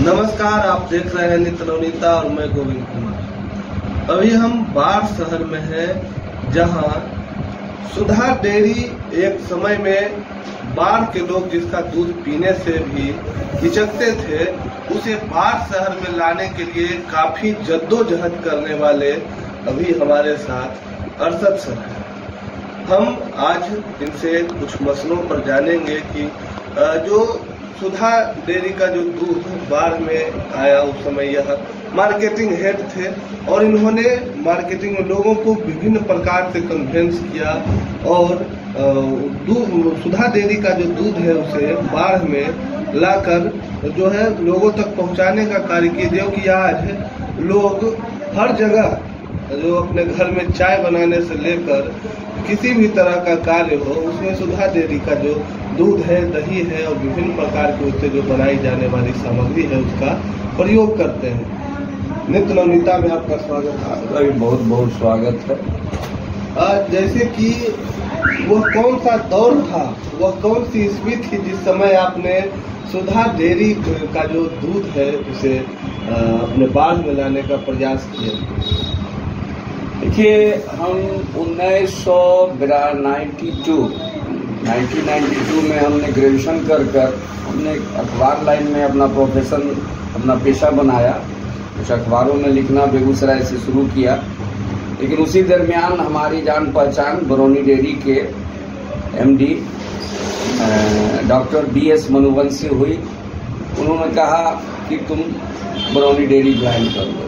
नमस्कार, आप देख रहे हैं नित्य नवनीता और मैं गोविंद कुमार। अभी हम बाढ़ शहर में हैं, जहां सुधा डेयरी एक समय में बाढ़ के लोग जिसका दूध पीने से भी हिचकते थे, उसे बाढ़ शहर में लाने के लिए काफी जद्दोजहद करने वाले अभी हमारे साथ अरशद सर हैं। हम आज इनसे कुछ मसलों पर जानेंगे कि जो सुधा डेयरी का जो दूध बाढ़ में आया, उस समय यह मार्केटिंग हेड थे और इन्होंने मार्केटिंग में लोगों को विभिन्न प्रकार से कन्विंस किया और सुधा डेयरी का जो दूध है उसे बाढ़ में लाकर जो है लोगों तक पहुंचाने का कार्य किया। जो कि आज लोग हर जगह जो अपने घर में चाय बनाने से लेकर किसी भी तरह का कार्य हो, उसमें सुधा डेयरी का जो दूध है, दही है और विभिन्न प्रकार के उससे जो बनाई जाने वाली सामग्री है उसका प्रयोग करते हैं। नित्य नवनीता में आपका स्वागत है। आपका भी बहुत बहुत स्वागत है। जैसे कि वह कौन सा दौर था, वह कौन सी ईस्वी थी जिस समय आपने सुधा डेयरी का जो दूध है उसे अपने बाढ़ में लाने का प्रयास किया? देखिए, हम 1992 में हमने ग्रेजुएशन कर हमने अखबार लाइन में अपना प्रोफेशन, अपना पेशा बनाया। कुछ अखबारों में लिखना बेगूसराय से शुरू किया, लेकिन उसी दरमियान हमारी जान पहचान बरौनी डेयरी के एमडी डॉक्टर BS मनुवंशी हुई। उन्होंने कहा कि तुम बरौनी डेयरी ज्वाइन कर लो।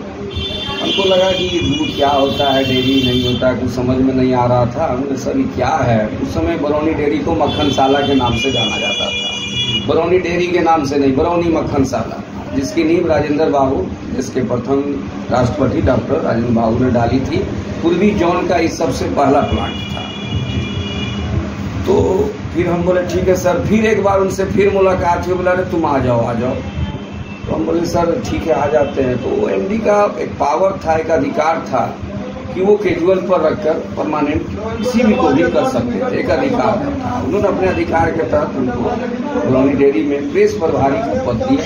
हमको लगा कि दूध क्या होता है, डेयरी नहीं होता, कुछ समझ में नहीं आ रहा था। हमने सर क्या है, उस समय बरौनी डेयरी को मक्खनशाला के नाम से जाना जाता था। बरौनी डेयरी के नाम से नहीं, बरौनी मक्खनशाला, जिसकी नींव राजेंद्र बाबू, जिसके प्रथम राष्ट्रपति डॉक्टर राजेंद्र बाबू ने डाली थी। पूर्वी जोन का इस सबसे पहला प्लांट था। तो फिर हम बोले ठीक है सर। फिर एक बार उनसे फिर मुलाकात हुई, बोला तुम आ जाओ। तो हम बोले सर ठीक है, आ जाते हैं। तो एमडी का एक पावर था, एक अधिकार था कि वो कैजुअल पर रखकर परमानेंट किसी भी को भी कर सकते थे, एक अधिकार था। उन्होंने अपने अधिकार के तहत उनको बरौनी डेयरी में प्रेस प्रभारी का पद दिया।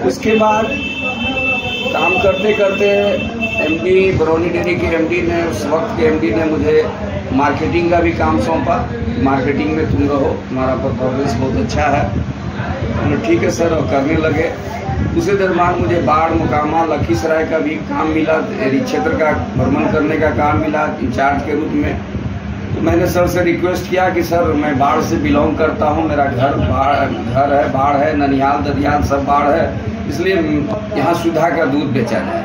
उसके बाद काम करते करते एमडी, बरौनी डेयरी के एमडी ने, उस वक्त के एमडी ने मुझे मार्केटिंग का भी काम सौंपा। मार्केटिंग में तुम रहो, तुम्हारा परफॉर्मेंस बहुत अच्छा है। ठीक है सर, और करने लगे। उसी दरमियान मुझे बाढ़, मोकामा, लखीसराय का भी काम मिला, क्षेत्र का भ्रमण करने का काम मिला इंचार्ज के रूप में। तो मैंने सर से रिक्वेस्ट किया कि सर मैं बाढ़ से बिलोंग करता हूं, मेरा घर है, बाढ़ है, ननिहाल ददियाल सब बाढ़ है, इसलिए यहाँ सुधा का दूध बेचा जाए।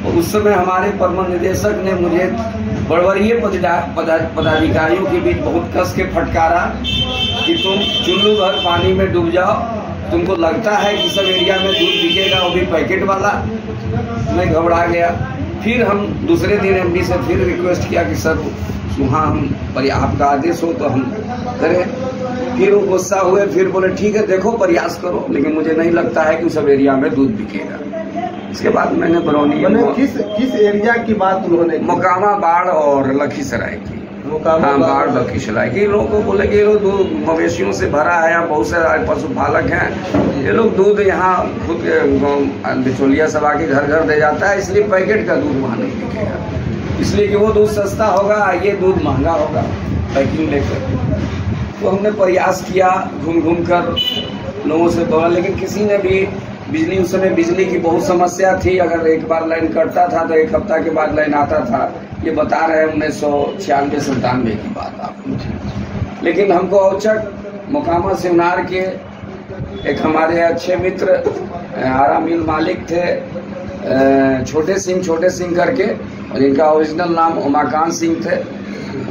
उस समय हमारे प्रबंध निदेशक ने मुझे बड़वरीय पदाधिकारियों के बीच बहुत कस के फटकारा कि तुम चुल्लू भर पानी में डूब जाओ, तुमको लगता है कि सब एरिया में दूध बिकेगा, वो भी पैकेट वाला। मैं घबरा गया। फिर हम दूसरे दिन एमडी से फिर रिक्वेस्ट किया कि सर वहाँ हम आपका आदेश हो तो हम करें। फिर वो गुस्सा हुए, फिर बोले ठीक है देखो प्रयास करो, लेकिन मुझे नहीं लगता है कि सब एरिया में दूध बिकेगा। इसके बाद मैंने बरौनी, किस एरिया की बात उन्होंने? मोकामा, बाढ़ और लखीसराय की। हाँ, बाढ़ लखीसराय की। लोगों को बोले कि ये लोग दूध मवेशियों से भरा है, यहाँ बहुत सारे पशुपालक हैं, ये लोग दूध यहाँ खुद बिचौलिया सब आके घर घर दे जाता है, इसलिए पैकेट का दूध वहाँ नहीं बिकेगा, इसलिए कि वो दूध सस्ता होगा, ये दूध महंगा होगा पैकिंग लेकर। तो हमने प्रयास किया घूम घूम कर लोगों से बोला, लेकिन किसी ने भी बिजली, उस समय बिजली की बहुत समस्या थी। अगर एक बार लाइन कटता था तो एक हफ्ता के बाद लाइन आता था। ये बता रहे हैं 1996-97 की बात आप। लेकिन हमको औचक मोकामा सिवनार के एक हमारे अच्छे मित्र आरा मिल मालिक थे, छोटे सिंह करके, और इनका ओरिजिनल नाम उमाकांत सिंह थे।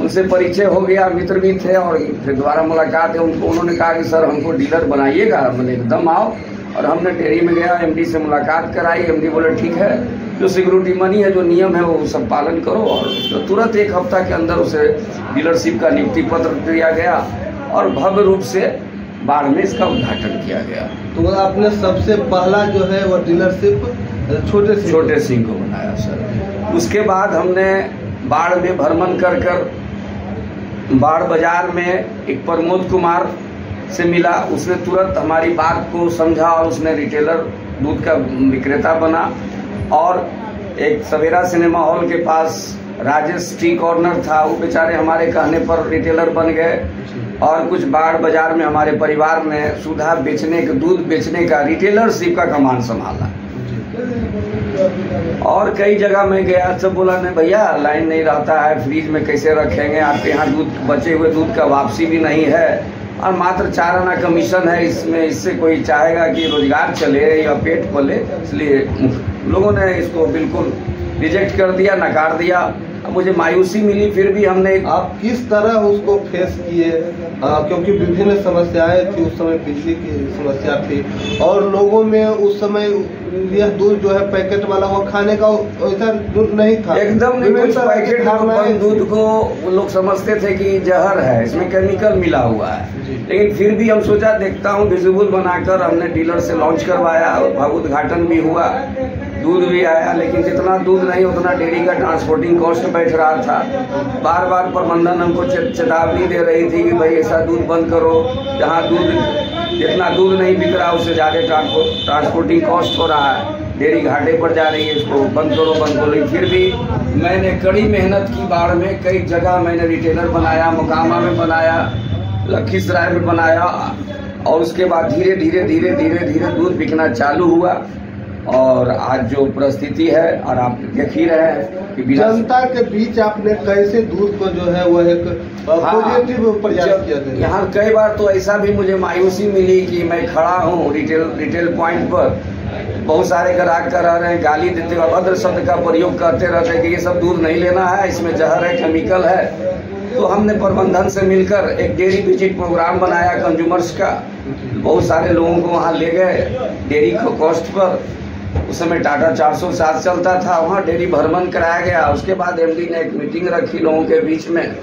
उनसे परिचय हो गया, मित्र भी थे, और फिर दोबारा मुलाकात है। उन्होंने कहा कि सर हमको डीलर बनाइएगा। मैंने एकदम आओ, और हमने डेयरी में गया, एमडी से मुलाकात कराई। एमडी बोले ठीक है, जो सिक्योरिटी मनी है, जो नियम है वो सब पालन करो। और तो तुरंत एक हफ्ता के अंदर उसे डीलरशिप का नियुक्ति पत्र दिया गया और भव्य रूप से बाढ़ में इसका उद्घाटन किया गया। तो आपने सबसे पहला जो है वो डीलरशिप छोटे सिंह को बनाया सर। उसके बाद हमने बाढ़ में भ्रमण कर बाढ़ बाजार में एक प्रमोद कुमार से मिला, उसने तुरंत हमारी बात को समझा और उसने रिटेलर दूध का विक्रेता बना। और एक सवेरा सिनेमा हॉल के पास राजेश टी कॉर्नर था, वो बेचारे हमारे कहने पर रिटेलर बन गए। और कुछ बाड़ बाजार में हमारे परिवार ने सुधा बेचने का, दूध बेचने का, रिटेलरशिप का कमान संभाला। और कई जगह मैं गया, सब बोला नहीं भैया लाइन नहीं रहता है, फ्रीज में कैसे रखेंगे, आपके यहाँ दूध, बचे हुए दूध का वापसी भी नहीं है और मात्र 4 आना कमीशन है इसमें, इससे कोई चाहेगा कि रोजगार चले या पेट पले, इसलिए लोगों ने इसको बिल्कुल रिजेक्ट कर दिया, नकार दिया। मुझे मायूसी मिली, फिर भी हमने। आप किस तरह उसको फेस किए? क्योंकि विभिन्न समस्याएं थी उस समय, बिजली की समस्या थी और लोगों में उस समय यह दूध जो है पैकेट वाला वो खाने का ऐसा दूध नहीं था, एकदम नहीं। कुछ पैकेट बंद दूध को लोग समझते थे कि जहर है, इसमें केमिकल मिला हुआ है। लेकिन फिर भी हम सोचा देखता हूँ, विजिबल बनाकर हमने डीलर से लॉन्च करवाया और भावोद्घाटन भी हुआ, दूध भी आया। लेकिन जितना दूध नहीं उतना डेयरी का ट्रांसपोर्टिंग कॉस्ट बैठ रहा था। बार बार प्रबंधन हमको चेतावनी दे रही थी कि भाई ऐसा दूध बंद करो, जहाँ दूध, जितना दूध नहीं बिक रहा उससे ज़्यादा ट्रांसपोर्टिंग कॉस्ट हो रहा है, डेयरी घाटे पर जा रही है, इसको बंद करो बंद करो। लेकिन फिर भी मैंने कड़ी मेहनत की, बाढ़ में कई जगह मैंने रिटेलर बनाया, मोकामा में बनाया, लखीसराय में बनाया और उसके बाद धीरे धीरे धीरे धीरे धीरे दूध बिकना चालू हुआ। और आज जो परिस्थिति है, और आप देख ही रहे हैं कि जनता के बीच आपने कैसे दूध को जो है वह एक पॉजिटिव प्रयास किया था। यहाँ कई बार तो ऐसा भी मुझे मायूसी मिली कि मैं खड़ा हूँ रिटेल पॉइंट पर, बहुत सारे ग्राहक कर रहे हैं, गाली देते हुए अभद्र शब्द का प्रयोग करते रहते हैं कि ये सब दूध नहीं लेना है, इसमें जहर है, केमिकल है। तो हमने प्रबंधन से मिलकर एक डेयरी विजिट प्रोग्राम बनाया कंज्यूमर्स का, बहुत सारे लोगों को वहाँ ले गए डेयरी कॉस्ट पर। उस समय टाटा 407 चलता था, वहाँ डेयरी भ्रमण कराया गया। उसके बाद एमडी ने एक मीटिंग रखी लोगों के बीच में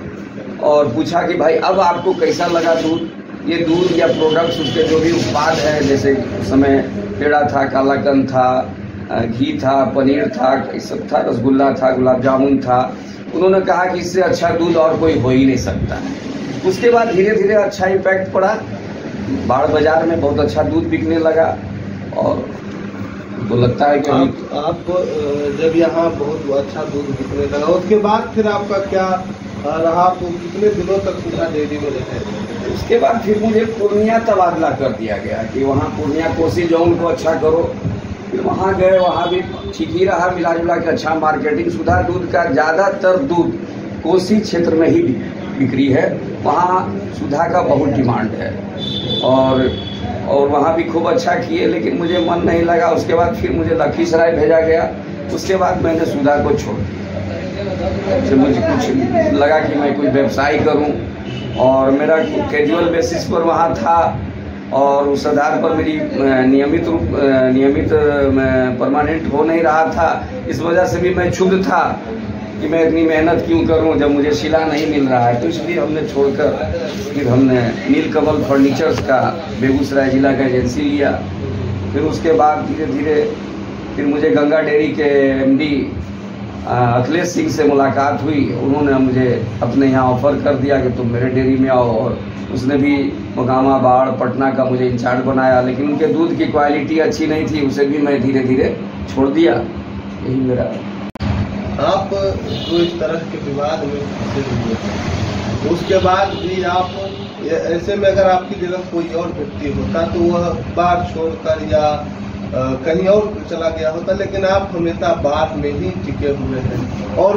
और पूछा कि भाई अब आपको कैसा लगा दूध, ये दूध या प्रोडक्ट्स, उसके जो भी उत्पाद है, जैसे उस समय पेड़ा था, कालाकंद था, घी था, पनीर था, ये सब था, रसगुल्ला था, गुलाब जामुन था। उन्होंने कहा कि इससे अच्छा दूध और कोई हो ही नहीं सकता है। उसके बाद धीरे धीरे अच्छा इम्पैक्ट पड़ा, बाड़ बाजार में बहुत अच्छा दूध बिकने लगा। और तो लगता है कि आप जब यहाँ बहुत अच्छा दूध बिकने लगा, उसके बाद फिर आपका क्या रहा? तो कितने दिनों तक सुधा डेयरी में रहे? उसके बाद फिर मुझे पूर्णिया तबादला कर दिया गया कि वहाँ पूर्णिया कोसी जोन को अच्छा करो। फिर वहाँ गए, वहाँ भी ठीक ही रहा, मिला जुला के अच्छा मार्केटिंग। सुधा दूध का ज़्यादातर दूध कोसी क्षेत्र में ही बिक्री है, वहाँ सुधा का बहुत डिमांड है और वहाँ भी खूब अच्छा किए। लेकिन मुझे मन नहीं लगा, उसके बाद फिर मुझे लखीसराय भेजा गया। उसके बाद मैंने सुधा को छोड़ दिया। फिर मुझे कुछ लगा कि मैं कुछ व्यवसाय करूं और मेरा कैजुअल बेसिस पर वहाँ था और उस आधार पर मेरी नियमित परमानेंट हो नहीं रहा था। इस वजह से भी मैं क्षुब्ध था कि मैं इतनी मेहनत क्यों करूं जब मुझे सिला नहीं मिल रहा है। तो इसलिए हमने छोड़कर फिर हमने नीलकमल फर्नीचर्स का बेगूसराय जिला का एजेंसी लिया। फिर उसके बाद धीरे धीरे फिर मुझे गंगा डेयरी के एमडी अखिलेश सिंह से मुलाकात हुई। उन्होंने मुझे अपने यहाँ ऑफर कर दिया कि तुम मेरे डेयरी में आओ, और उसने भी मोकामा, बाढ़, पटना का मुझे इंचार्ज बनाया। लेकिन उनके दूध की क्वालिटी अच्छी नहीं थी, उसे भी मैं धीरे धीरे छोड़ दिया। यही मेरा। आप जो इस तरह के विवाद में फंसे हुए हैं, उसके बाद भी आप ऐसे में अगर आपकी जगह कोई और व्यक्ति होता तो वह बाढ़ छोड़कर या कहीं और चला गया होता, लेकिन आप हमेशा बाढ़ में ही टिके हुए हैं और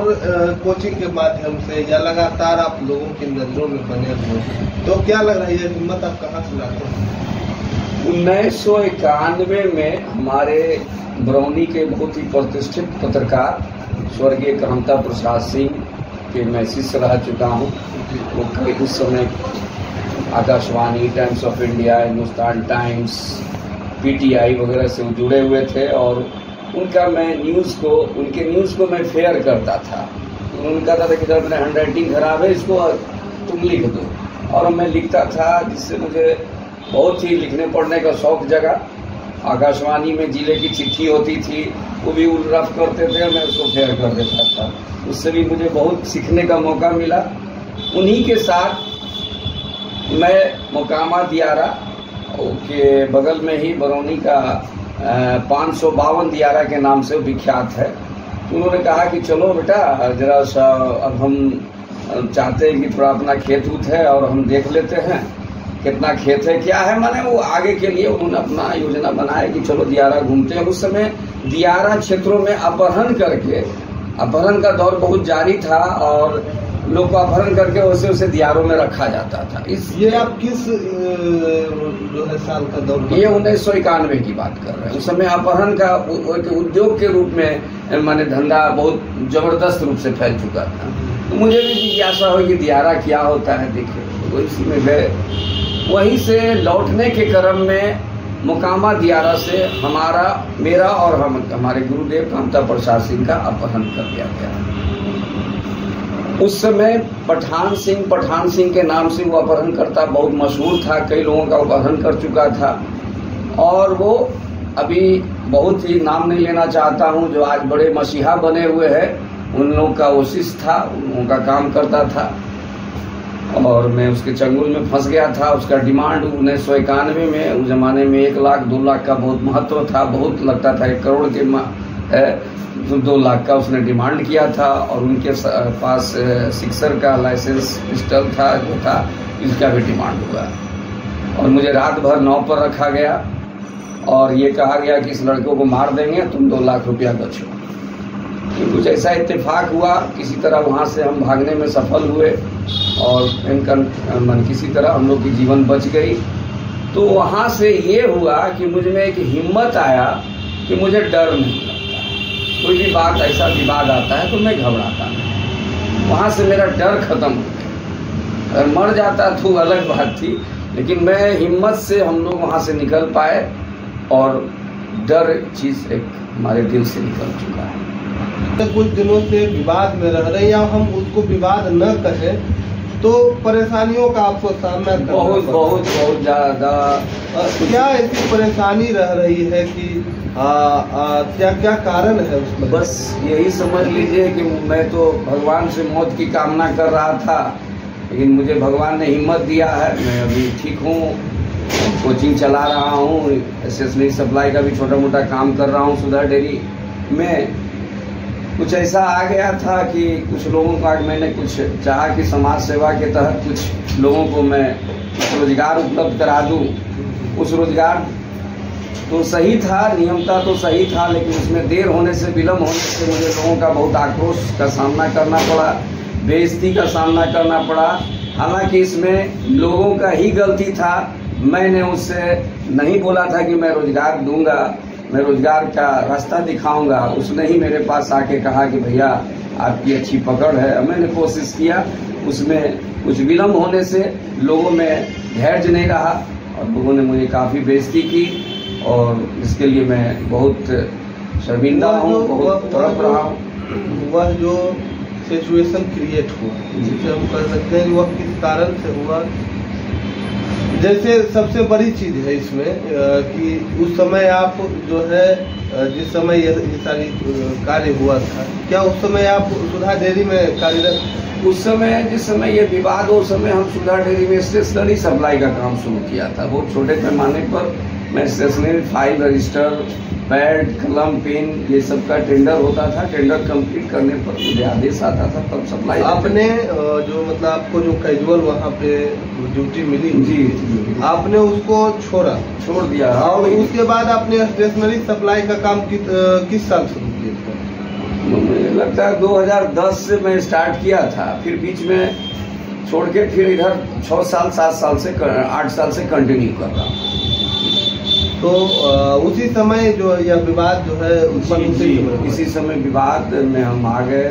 कोचिंग के माध्यम से या लगातार आप लोगों की नजरों में बने हुए हैं। तो क्या लग रहा है, ये हिम्मत आप कहाँ से लाते हैं? 1991 में हमारे बरौनी के बहुत ही प्रतिष्ठित पत्रकार स्वर्गीय कामता प्रसाद सिंह के मैं शिष्य रह चुका हूँ। वो कई उस समय Akashvani, times of India, Hindustan times, PTI वगैरह से जुड़े हुए थे और उनका मैं उनके न्यूज़ को मैं फेयर करता था। उन्होंने कहा था कि जब मेरा हैंडराइटिंग खराब है, इसको तुम लिख दो, और मैं लिखता था, जिससे मुझे बहुत ही लिखने पढ़ने का शौक जगा। आकाशवाणी में जिले की चिट्ठी होती थी, वो भी रफ करते थे, मैं उसको फेयर कर देता था। उससे भी मुझे बहुत सीखने का मौका मिला। उन्हीं के साथ मैं मोकामा दियारा के बगल में ही बरौनी का 552 दियारा के नाम से विख्यात है। तो उन्होंने कहा कि चलो बेटा जरा सा अब हम चाहते हैं कि थोड़ा अपना खेत उत है और हम देख लेते हैं कितना खेत है क्या है। माने वो आगे के लिए उन्होंने अपना योजना बनाया कि चलो दियारा घूमते हैं। उस समय दियारा क्षेत्रों में अपहरण का दौर बहुत जारी था और लोग को अपहरण करके उसे दियारों में रखा जाता था। ये आप किस जो है साल का दौर? ये 1991 की बात कर रहे हैं। उस समय अपहरण का उद्योग के रूप में माने धंधा बहुत जबरदस्त रूप से फैल चुका था। तो मुझे भी जिज्ञासा हो कि दियारा क्या होता है देखे, तो इसी में गए। वहीं से लौटने के क्रम में मोकामा दियारा से मेरा और हमारे गुरुदेव कामता प्रसाद सिंह का अपहरण कर दिया गया। उस समय पठान सिंह के नाम से वो अपहरणकर्ता बहुत मशहूर था, कई लोगों का अपहरण कर चुका था। और वो अभी बहुत ही नाम नहीं लेना चाहता हूँ, जो आज बड़े मसीहा बने हुए हैं, उन लोगों का वो शिष्य था, उनका काम करता था। और मैं उसके चंगुल में फंस गया था। उसका डिमांड 1991 में, उस जमाने में 1 लाख 2 लाख का बहुत महत्व था, बहुत लगता था 1 करोड़ के 2 लाख का उसने डिमांड किया था। और उनके पास सिक्सर का लाइसेंस पिस्टल था जो था, इसका भी डिमांड हुआ। और मुझे रात भर नाव पर रखा गया और ये कहा गया कि इस लड़कों को मार देंगे, तुम 2 लाख रुपया बचो। तो कुछ ऐसा इत्तेफाक हुआ, किसी तरह वहां से हम भागने में सफल हुए और किसी तरह हम लोग की जीवन बच गई। तो वहां से ये हुआ कि मुझ में एक हिम्मत आया कि मुझे डर नहीं लगता। कोई भी बात ऐसा विवाद आता है तो मैं घबराता नहीं। वहां से मेरा डर खत्म हो गया। अगर मर जाता तो अलग बात थी, लेकिन मैं हिम्मत से हम लोग वहां से निकल पाए और डर चीज एक हमारे दिल से निकल चुका है। कुछ दिनों से विवाद में रह रहे हैं, या हम उसको विवाद न कहें तो परेशानियों का आपको सामना करना बहुत ज्यादा। क्या ऐसी परेशानी रह रही है कि क्या क्या कारण है उसमें? बस यही समझ लीजिए कि मैं तो भगवान से मौत की कामना कर रहा था, लेकिन मुझे भगवान ने हिम्मत दिया है। मैं अभी ठीक हूँ, कोचिंग चला रहा हूँ, स्टेशनरी सप्लाई का भी छोटा मोटा काम कर रहा हूँ सुधा डेयरी में। कुछ ऐसा आ गया था कि कुछ लोगों का मैंने कुछ चाहा कि समाज सेवा के तहत कुछ लोगों को मैं रोजगार उपलब्ध करा दूं। उस रोजगार तो सही था, नियमता तो सही था, लेकिन उसमें देर होने से, विलम्ब होने से मुझे लोगों का बहुत आक्रोश का सामना करना पड़ा, बेइज्जती का सामना करना पड़ा। हालांकि इसमें लोगों का ही गलती था। मैंने उससे नहीं बोला था कि मैं रोजगार दूंगा, मैं रोजगार का रास्ता दिखाऊंगा। उसने ही मेरे पास आके कहा कि भैया आपकी अच्छी पकड़ है। मैंने कोशिश किया, उसमें कुछ विलम्ब होने से लोगों में धैर्य नहीं रहा और लोगों ने मुझे काफ़ी बेइज्जती की, और इसके लिए मैं बहुत शर्मिंदा हूँ, बहुत तड़प रहा हूँ। वह जो सिचुएशन क्रिएट हुआ, जिसे हम कह सकते हैं कि वह किस कारण से हुआ। जैसे सबसे बड़ी चीज है इसमें कि उस समय आप जो है, जिस समय ये सारी कार्य हुआ था, क्या उस समय आप सुधा डेयरी में कार्यरत? उस समय जिस समय ये विवाद हो, उस समय हम सुधा डेयरी में स्टेशनरी सप्लाई का काम शुरू किया था। बहुत छोटे पैमाने पर मैं स्टेशनरी, फाइल, रजिस्टर, पैड, कलम, पेन, ये सब का टेंडर होता था। टेंडर कंप्लीट करने पर मुझे आदेश आता था, तब सप्लाई। आपने जो मतलब आपको जो कैजुअल वहाँ पे ड्यूटी मिली, जी, आपने उसको छोड़ दिया, और उसके बाद आपने स्टेशनरी सप्लाई का काम किस साल शुरू किया? मुझे लगता है 2010 से मैं स्टार्ट किया था, फिर बीच में छोड़ के फिर इधर 6 साल 7 साल से 8 साल से कंटिन्यू कर रहा हूँ। तो उसी समय जो यह विवाद जो है इसी समय विवाद में हम आ गए।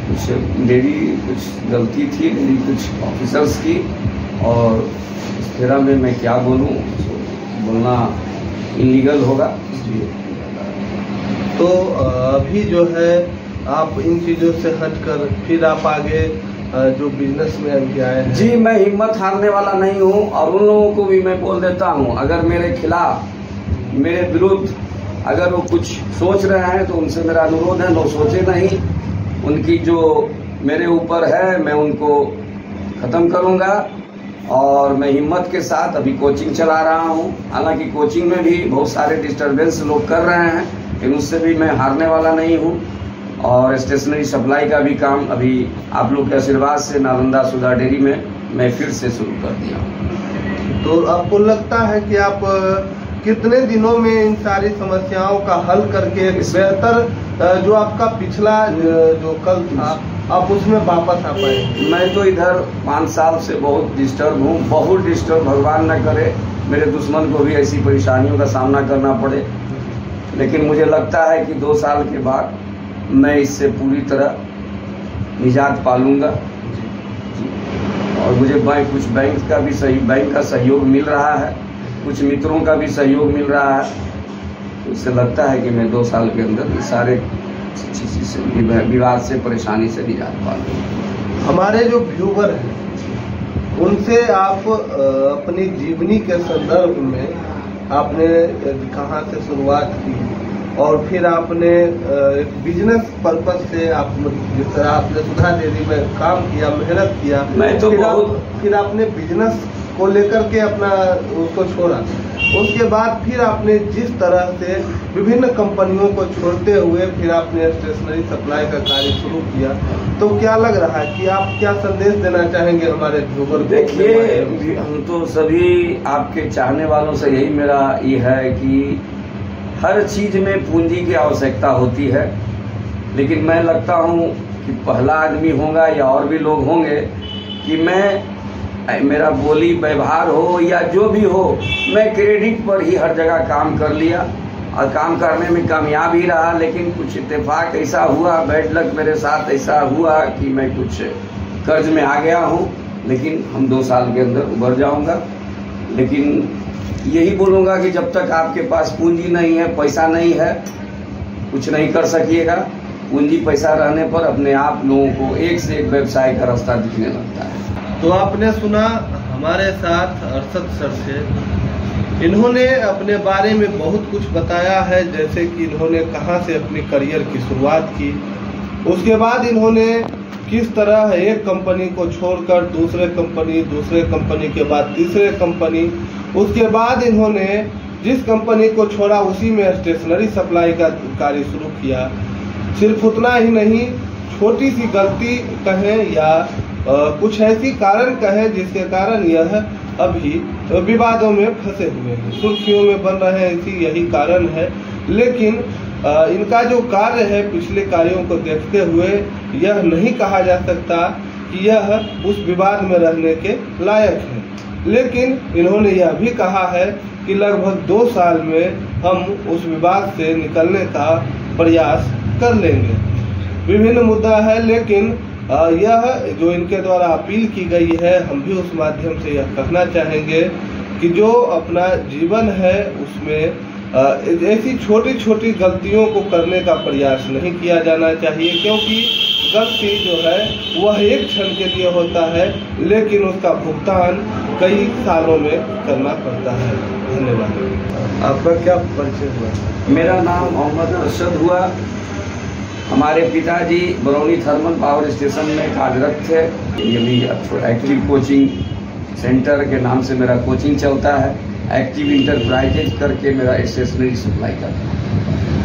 कुछ मेरी कुछ गलती थी, मेरी कुछ ऑफिसर्स की, और इस तरह में मैं क्या बोलूं, बोलना इलीगल होगा। तो अभी जो है आप इन चीज़ों से हटकर फिर आप आगे जो बिजनेस में अभी आए हैं? जी, मैं हिम्मत हारने वाला नहीं हूं, और उन लोगों को भी मैं बोल देता हूं, अगर मेरे खिलाफ, मेरे विरुद्ध अगर वो कुछ सोच रहे हैं तो उनसे मेरा अनुरोध है, वो सोचे नहीं। उनकी जो मेरे ऊपर है मैं उनको खत्म करूंगा, और मैं हिम्मत के साथ अभी कोचिंग चला रहा हूँ। हालांकि कोचिंग में भी बहुत सारे डिस्टर्बेंस लोग कर रहे हैं, लेकिन उससे भी मैं हारने वाला नहीं हूँ। और स्टेशनरी सप्लाई का भी काम अभी आप लोग के आशीर्वाद से नालंदा सुधा डेयरी में मैं फिर से शुरू कर दिया हूँ। तो आपको लगता है कि आप कितने दिनों में इन सारी समस्याओं का हल करके एक बेहतर जो आपका पिछला जो कल था आप उसमें वापस आ पाए? मैं तो इधर 5 साल से बहुत डिस्टर्ब हूँ, बहुत डिस्टर्ब। भगवान न करे मेरे दुश्मन को भी ऐसी परेशानियों का सामना करना पड़े, लेकिन मुझे लगता है कि 2 साल के बाद मैं इससे पूरी तरह निजात पालूंगा। और मुझे कुछ बैंक का सहयोग मिल रहा है, कुछ मित्रों का भी सहयोग मिल रहा है। उससे लगता है कि मैं 2 साल के अंदर सारे विवाद से, परेशानी से निजात पालूंगा। हमारे जो व्यूवर हैं उनसे आप अपनी जीवनी के संदर्भ में आपने कहाँ से शुरुआत की और फिर आपने एक बिजनेस पर्पज से आप जिस तरह आपने सुधा डेयरी में काम किया, मेहनत किया, मैं तो फिर आपने बिजनेस को लेकर के अपना उसको छोड़ा, उसके बाद फिर आपने जिस तरह से विभिन्न कंपनियों को छोड़ते हुए फिर आपने स्टेशनरी सप्लाई का कार्य शुरू किया, तो क्या लग रहा है कि आप क्या संदेश देना चाहेंगे हमारे व्यूवर को? देखिए, हम तो सभी आपके चाहने वालों से यही मेरा ये है कि हर चीज में पूंजी की आवश्यकता होती है, लेकिन मैं लगता हूँ कि पहला आदमी होगा या और भी लोग होंगे कि मेरा बोली व्यवहार हो या जो भी हो, मैं क्रेडिट पर ही हर जगह काम कर लिया और काम करने में कामयाब ही रहा। लेकिन कुछ इत्तेफाक ऐसा हुआ, बैड लक मेरे साथ ऐसा हुआ कि मैं कुछ कर्ज में आ गया हूँ, लेकिन हम 2 साल के अंदर उबर जाऊंगा। लेकिन यही बोलूँगा कि जब तक आपके पास पूंजी नहीं है, पैसा नहीं है, कुछ नहीं कर सकिएगा। पूंजी पैसा रहने पर अपने आप लोगों को एक से एक व्यवसाय का रास्ता दिखने लगता है। तो आपने सुना हमारे साथ अरशद सर से, इन्होंने अपने बारे में बहुत कुछ बताया है, जैसे कि इन्होंने कहां से अपने करियर की शुरुआत की, उसके बाद इन्होंने किस तरह एक कंपनी को छोड़कर दूसरे कंपनी के बाद तीसरे कंपनी, उसके बाद इन्होंने जिस कंपनी को छोड़ा उसी में स्टेशनरी सप्लाई का कार्य शुरू किया। सिर्फ उतना ही नहीं, छोटी सी गलती कहें या कुछ ऐसी कारण कहें जिसके कारण यह अभी विवादों में फंसे हुए हैं, सुर्खियों में बन रहे हैं, इसी यही कारण है। लेकिन इनका जो कार्य है पिछले कार्यों को देखते हुए यह नहीं कहा जा सकता कि यह उस विवाद में रहने के लायक है। लेकिन इन्होंने यह भी कहा है कि लगभग 2 साल में हम उस विवाद से निकलने का प्रयास कर लेंगे। विभिन्न मुद्दा है, लेकिन यह जो इनके द्वारा अपील की गई है, हम भी उस माध्यम से यह कहना चाहेंगे कि जो अपना जीवन है उसमें ऐसी छोटी छोटी गलतियों को करने का प्रयास नहीं किया जाना चाहिए, क्योंकि गलती जो है वह एक क्षण के लिए होता है, लेकिन उसका भुगतान कई सालों में करना पड़ता है। धन्यवाद। आपका क्या परिचय हुआ? मेरा नाम मोहम्मद अरशद हुआ। हमारे पिताजी बरौनी थर्मल पावर स्टेशन में कार्यरत थे। ये भी एक्टिव कोचिंग सेंटर के नाम से मेरा कोचिंग चलता है। एक्टिव इंटरप्राइजेज करके मेरा स्टेशनरी सप्लाई करता है।